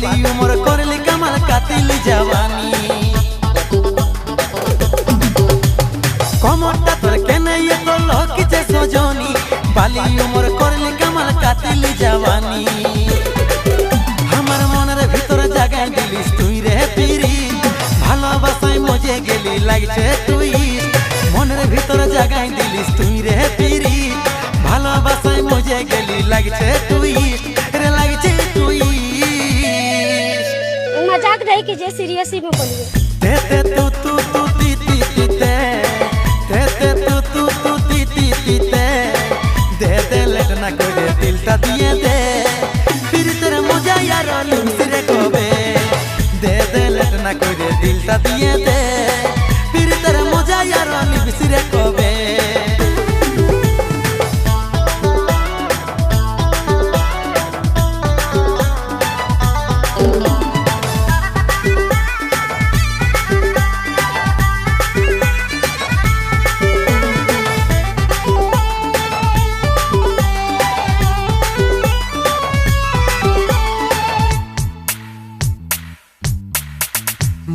बाली उमर करली कमाल कातिली जवानी कमरटा तोर केने ये तो लकिছে सजनी बाली उमर करली कमाल कातिली जवानी हमार मনের ভিতর জাগাই দিলিস তুই রে পিরি ভালোবাসায় মজে গেলি লাগছে তুই মনের ভিতর জাগাই দিলিস তুই রে পিরি ভালোবাসায় মজে গেলি লাগছে তুই রে লাগছে তুই मजाक नहीं कीजिए सीरियस ही में बोलिए ते ते तू ती ती ती ते ते तू ती ती ती ते दे लेट ना करे दिलटा दिए दे फिर तेरे मजा यार लिमसिरे कोबे दे लेट ना करे दिलटा दिए दे फिर तेरे मजा यार लिमसिरे कोबे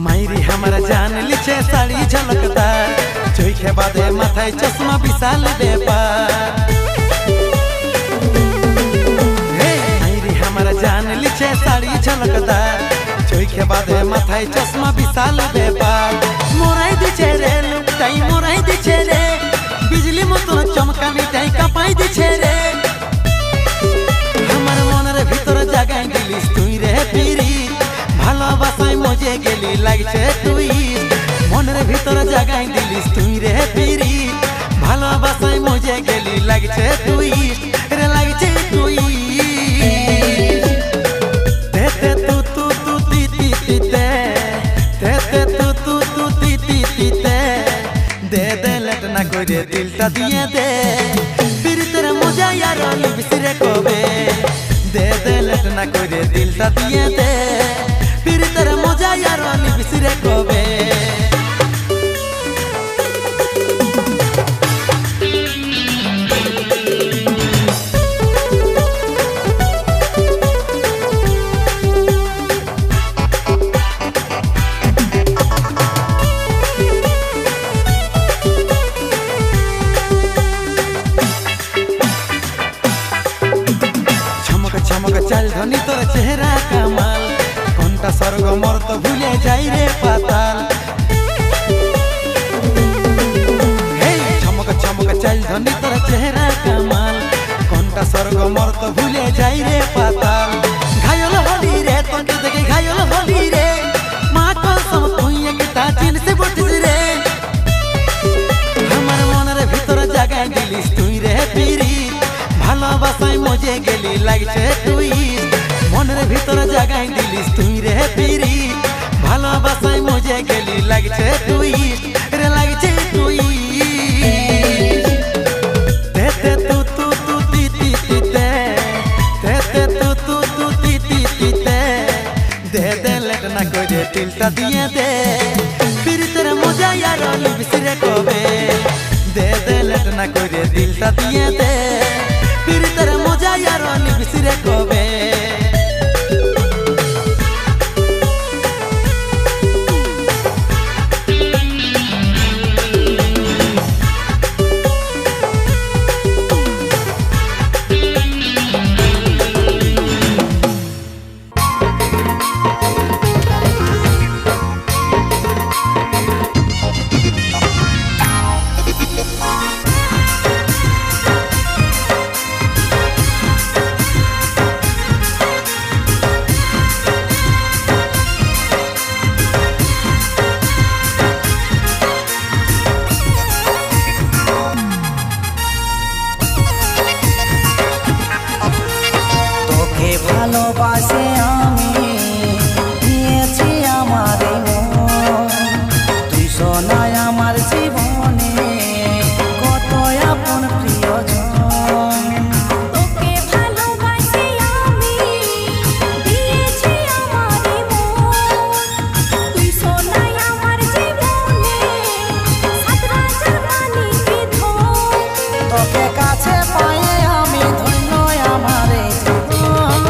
मायरी हमारा जान लिचे साड़ी झलकदार चोई के बादे माथाय चश्मा विशाल बेपार मायरी हमारा जान लिचे साड़ी झलकदार चोई के बादे माथाय चश्मा विशाल बेपार मोराई दिछे रे लुकटाई मोराई दिछे रे बिजली मतो चमकानी टाई कापाई दिछे रे हमार मনের ভিতর জাগাই দিলিস তুই রে পিরি ভালোবাসায় মজে গেলি লাগছে তুই মনের ভিতর জাগাই দিলিস তুই রে পিরি ভালোবাসায় মজে গেলি লাগছে তুই রে লাগছে তুই তে তে তু তি তি তি তে তে তু তি তি তি তে দে লেট না করে দিলটা দিয়ে দে फिर तेरा मजा यार लिमसिरे कोबे दे लेट ना करे दिलटा দিয়ে दे फिर तेरा मजा यार लिमसिरे कोबे चमक चल धनी तोर चेहरा कमाल घंटा स्वर्ग मोर तो भूले जाई रे पाताल चमक चल धनी तोर चेहरा कमाल घंटा स्वर्ग मोर तो भूले जाई रे पाताल घायल होली रे तोके देखे घायल होली रे माँ कसम तुई एकटा चिन से बटिस रे हमार मনের ভিতর জাগাই দিলিস তুই রে পিরি ভালোবাসায় মজে গেলি লাগছে তুই মনের ভিতর জাগাই দিলিস তুই রে পিরি ভালোবাসায় মজে গেলি লাগছে তুই রে লাগছে তুই তে তু তি তি তি তে তে তু তি তি তি তে দে লেট না করে দিলটা দিয়ে দে फिर तेरा मजा यार लिमसिरे कोबे दे लेट ना करे दिलटा দিয়ে दे फिर तेरा मजा यार लिमसिरे कोबे ভালোবাসে আমি দিয়েছি আমার মন তুই সোনায় আমার জীবনে কত আপন প্রিয়জন তোকে ভালোবাসি আমি দিয়েছি আমার মন তুই সোনাই আমার জীবনে সাত রাজার মানিক ধন তোকে কাছে পায়ে আমি ধন্য আমার জীবন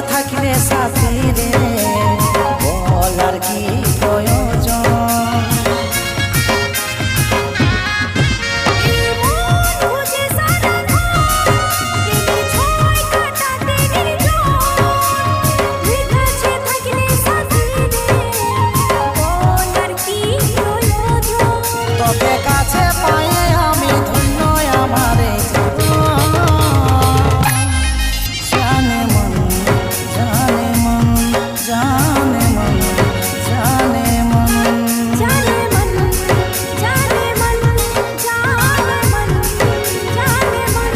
থাকলে সাথী রে বলার কি প্রয়োজন তোকে কাছে পায়ে আমি ধন্য আমারে জানে মন জানে মন জানে মন জানে মন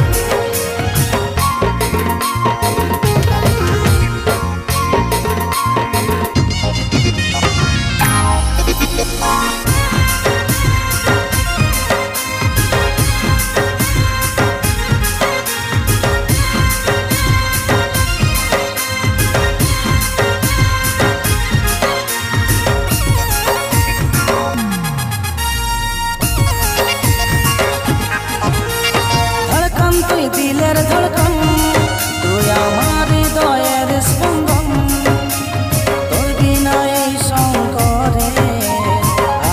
ধড়কন তুই দিলের ধড়কন তুই আমার হৃদয়ের স্পন্দন তোর বিনা এই শঙ্করে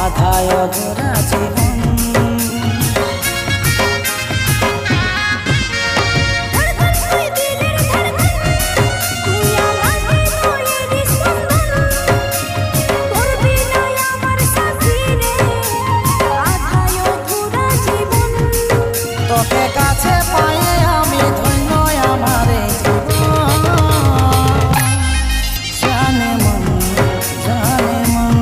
আধায় অধরা জীবন তোকে কাছে পায়ে আমি ধন্য আমারে জীবন জানে মন জানে মন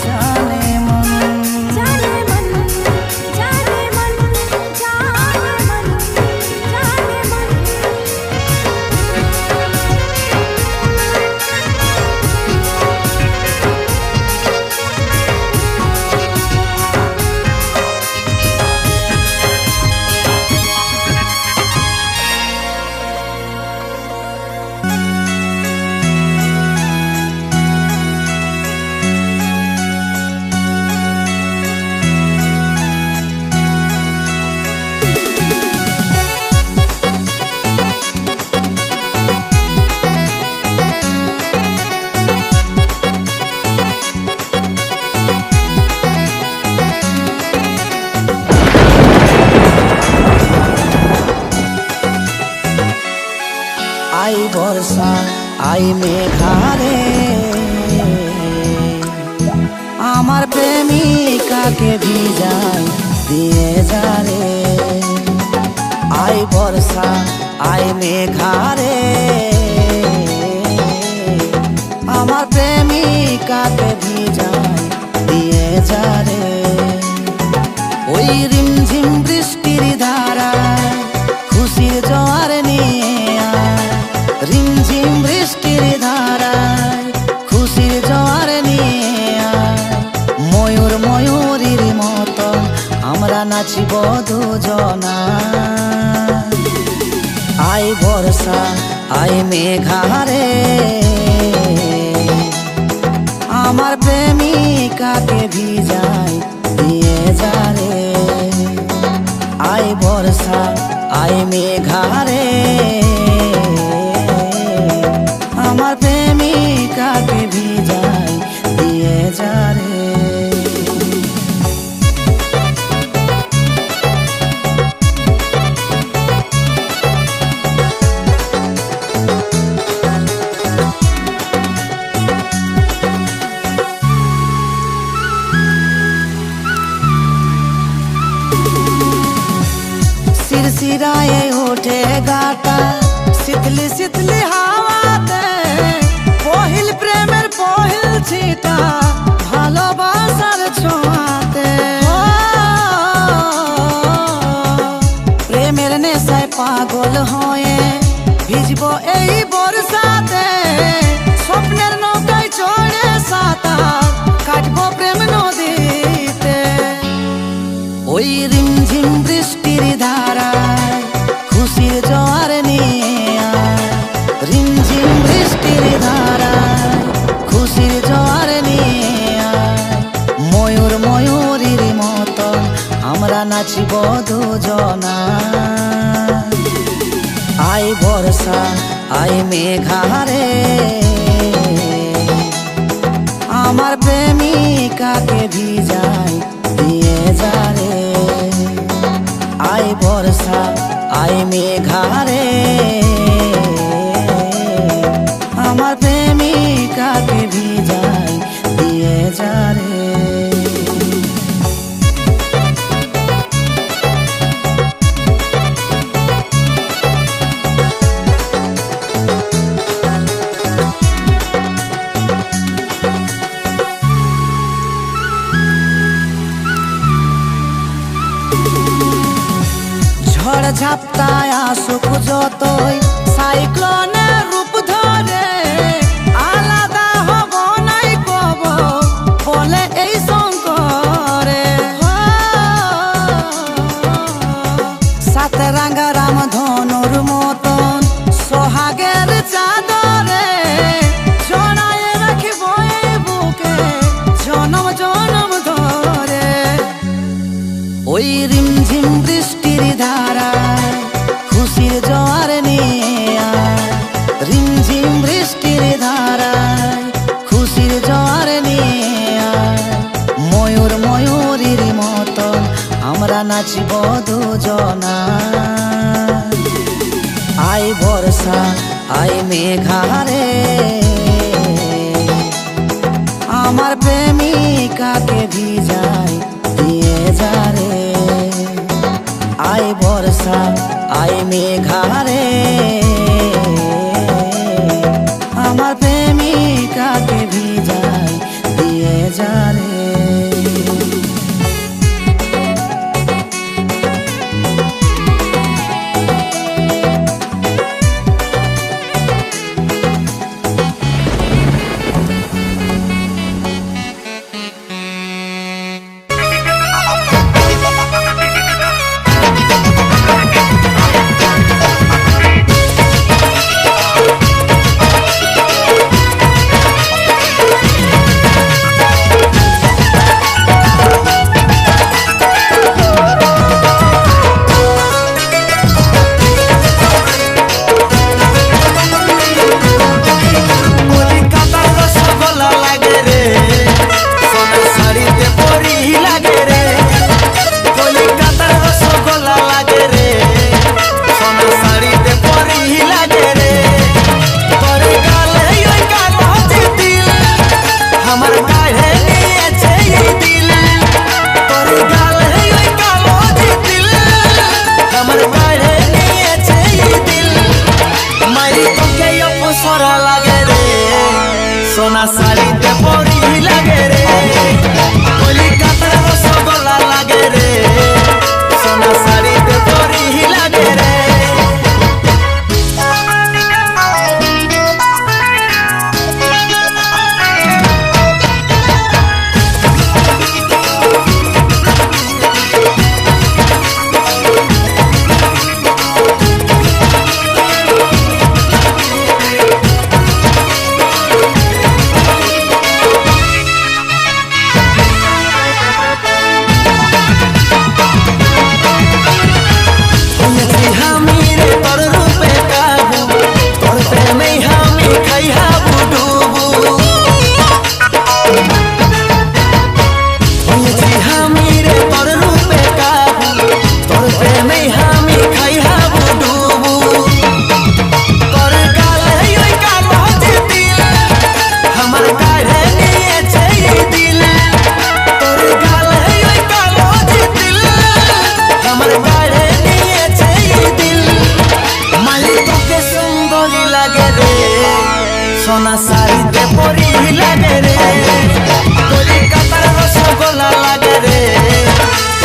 জানে মন জানে মন আই বর্ষা আই মেঘারে আমার প্রেমিকাকে ভিজাই দিয়ে যারে আই বর্ষা আই মেঘারে আমার প্রেমিকাকে ভিজাই দিয়ে যারে ওই রিমঝিম বৃষ্টির ধারা খুশির জোয়ার নিয়ে রিমঝিম বৃষ্টির ধারায় খুশির জোয়ার নিয়ে ময়ূর ময়ূরীর মতো আমরা নাচিব দুজনা আই বর্ষা আই মেঘারে আমার প্রেমিকাকে ভিজাই দিয়ে যারে আই বর্ষা আই মেঘারে আমার প্রেমিকাকে ভিজাই দিয়ে যারে सिरसिराए उठे गाता शीतली शीतली हावाते पहिल प्रेमेर पहिल छिटा भालोबासार ছোঁয়াতে প্রেমের নেশায় পাগল হয়ে ভিজবো এই বর্ষাতে স্বপ্নের নৌকায় চড়ে সাঁতার কাটবো প্রেম নদীতে ওই রিমঝিম বৃষ্টির ধারায় খুশির জোয়ার নিয়ে রিমঝিম বৃষ্টির ধারায় খুশির জোয়ার নিয়ে ময়ূর ময়ূরীর মতো আমরা নাচিব দুজনা আই আই বর্ষা আই মেঘারে আমার প্রেমিকাকে ভিজাই দিয়ে যারে আই বর্ষা আই মেঘারে আমার প্রেমিকাকে ভিজাই দিয়ে যারে ঝড় ঝাপটায় আসুক যতই সাইক্লোনের রূপ ধরে আলাদা হব নাই কব বলে এই শঙ্করে সাত রাঙ্গা রাম ধনুর মতন সোহাগের চাদরে জড়ায় রাখিব এই বুকে জনম জনম ধরে ওই রিমঝিম বৃষ্টির ধারায় খুশির জোয়ার নিয়ে রিমঝিম বৃষ্টির ধারায় খুশির জোয়ার নিয়ে ময়ূর ময়ূরীর মতন আমরা নাচিব দুজনা আই বর্ষা আই মেঘারে আমার প্রেমিকাকে ভিজাই দিয়ে যারে আই বর্ষা আই মেঘারে আমার প্রেমিকাকে ভিজাই দিয়ে যারে সোনা শাড়িতে পরি লাগে রে কলিকাতার রসগোল্লা লাগে রে সোনা শাড়িতে পরি লাগে রে সোনা শাড়িতে পরি লাগে রে কলিকাতার রসগোল্লা লাগে রে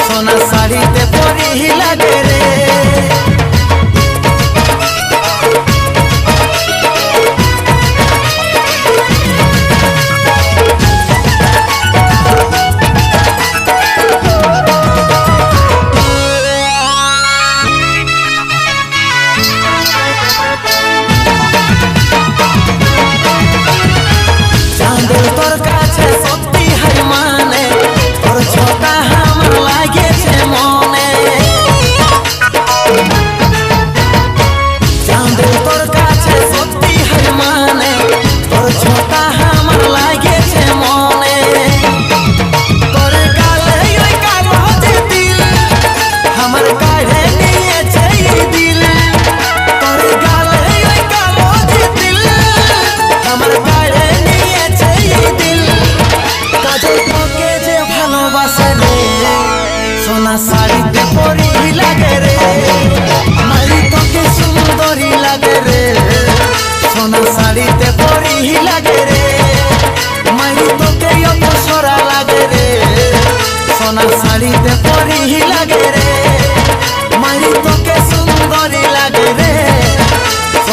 সোনা শাড়িতে পরি লাগে রে মনে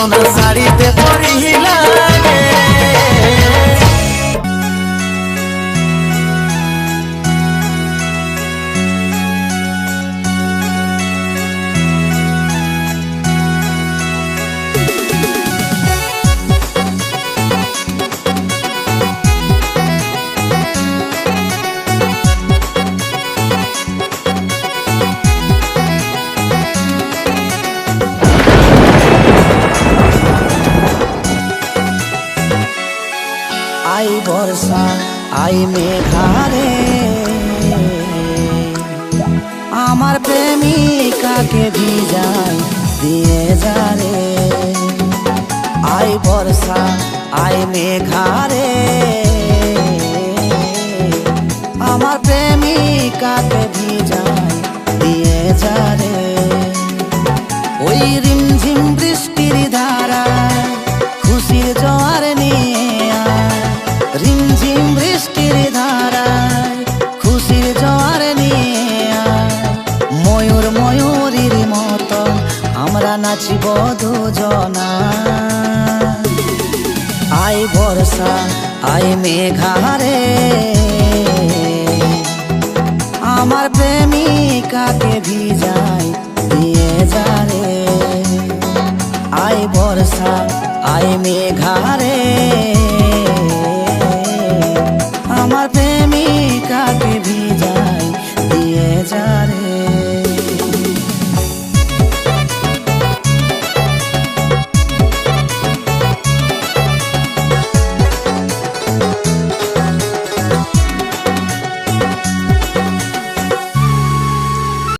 সোনা শাড়িতে পরি লাগে। আই বর্ষা আই মেঘারে আমার প্রেমিকাকে ভিজাই দিয়ে যারে। আই বর্ষা আই মেঘারে আমার প্রেমিকাকে ভিজাই দিয়ে যারে। ওই রিমঝিম বৃষ্টির ধারা খুশির জোয়ার নিয়ে রিমঝিম বৃষ্টির ধারায় খুশির জোয়ার নিয়ে ময়ূর ময়ূরীর মতন আমরা নাচিব দুজনা। আই বর্ষা আই মেঘারে আমার প্রেমিকাকে ভিজাই দিয়ে যারে। I Barsha I মেঘারে